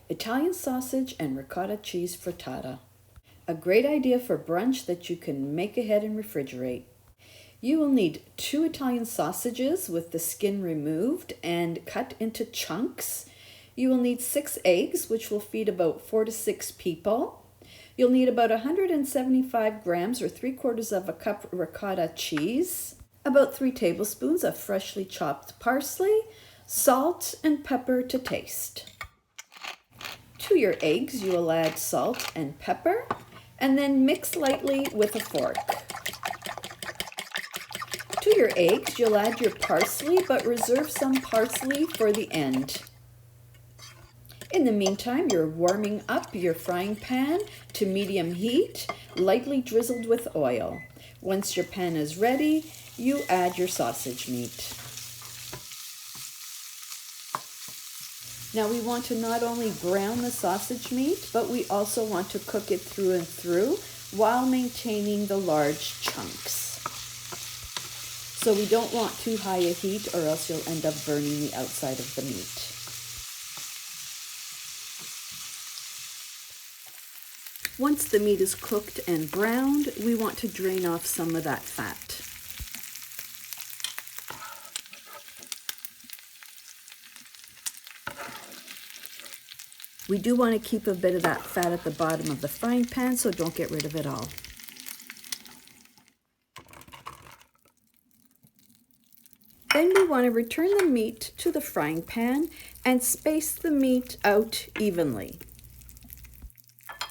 Italian sausage and ricotta cheese frittata. A great idea for brunch that you can make ahead and refrigerate. You will need 2 Italian sausages with the skin removed and cut into chunks. You will need 6 eggs, which will feed about 4 to 6 people. You'll need about 175 grams or 3/4 of a cup ricotta cheese, about 3 tablespoons of freshly chopped parsley, salt and pepper to taste. To your eggs, you will add salt and pepper, and then mix lightly with a fork. To your eggs, you'll add your parsley, but reserve some parsley for the end. In the meantime, you're warming up your frying pan to medium heat, lightly drizzled with oil. Once your pan is ready, you add your sausage meat. Now we want to not only brown the sausage meat, but we also want to cook it through and through while maintaining the large chunks. So we don't want too high a heat or else you'll end up burning the outside of the meat. Once the meat is cooked and browned, we want to drain off some of that fat. We do want to keep a bit of that fat at the bottom of the frying pan, so don't get rid of it all. Then we want to return the meat to the frying pan and space the meat out evenly.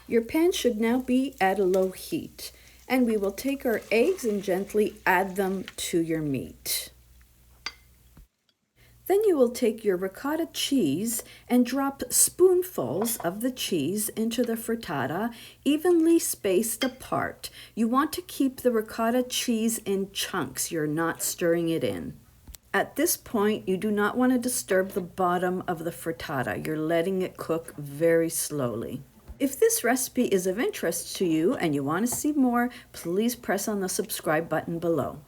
Your pan should now be at a low heat, and we will take our eggs and gently add them to your meat. Then you will take your ricotta cheese and drop spoonfuls of the cheese into the frittata, evenly spaced apart. You want to keep the ricotta cheese in chunks. You're not stirring it in. At this point, you do not want to disturb the bottom of the frittata. You're letting it cook very slowly. If this recipe is of interest to you and you want to see more, please press on the subscribe button below.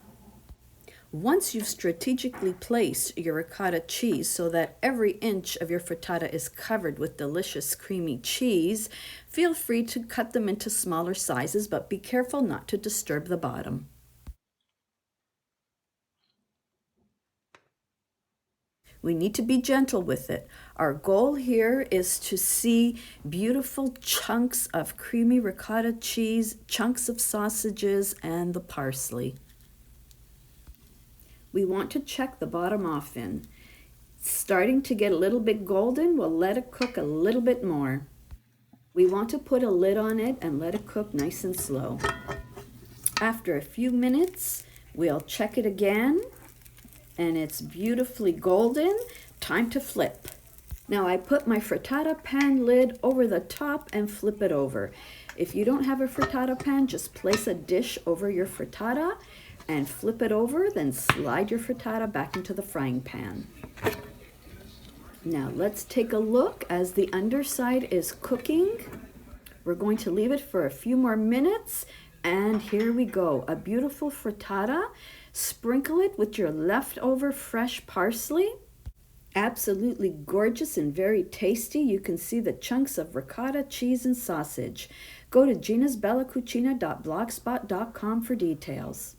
Once you've strategically placed your ricotta cheese so that every inch of your frittata is covered with delicious creamy cheese, feel free to cut them into smaller sizes, but be careful not to disturb the bottom. We need to be gentle with it. Our goal here is to see beautiful chunks of creamy ricotta cheese, chunks of sausages, and the parsley. We want to check the bottom off in. Starting to get a little bit golden, we'll let it cook a little bit more. We want to put a lid on it and let it cook nice and slow. After a few minutes, we'll check it again, and it's beautifully golden. Time to flip. Now I put my frittata pan lid over the top and flip it over. If you don't have a frittata pan, just place a dish over your frittata and flip it over, then slide your frittata back into the frying pan. Now let's take a look as the underside is cooking. We're going to leave it for a few more minutes, and here we go. A beautiful frittata. Sprinkle it with your leftover fresh parsley. Absolutely gorgeous and very tasty. You can see the chunks of ricotta, cheese, and sausage. Go to ginasbellacucina.blogspot.com for details.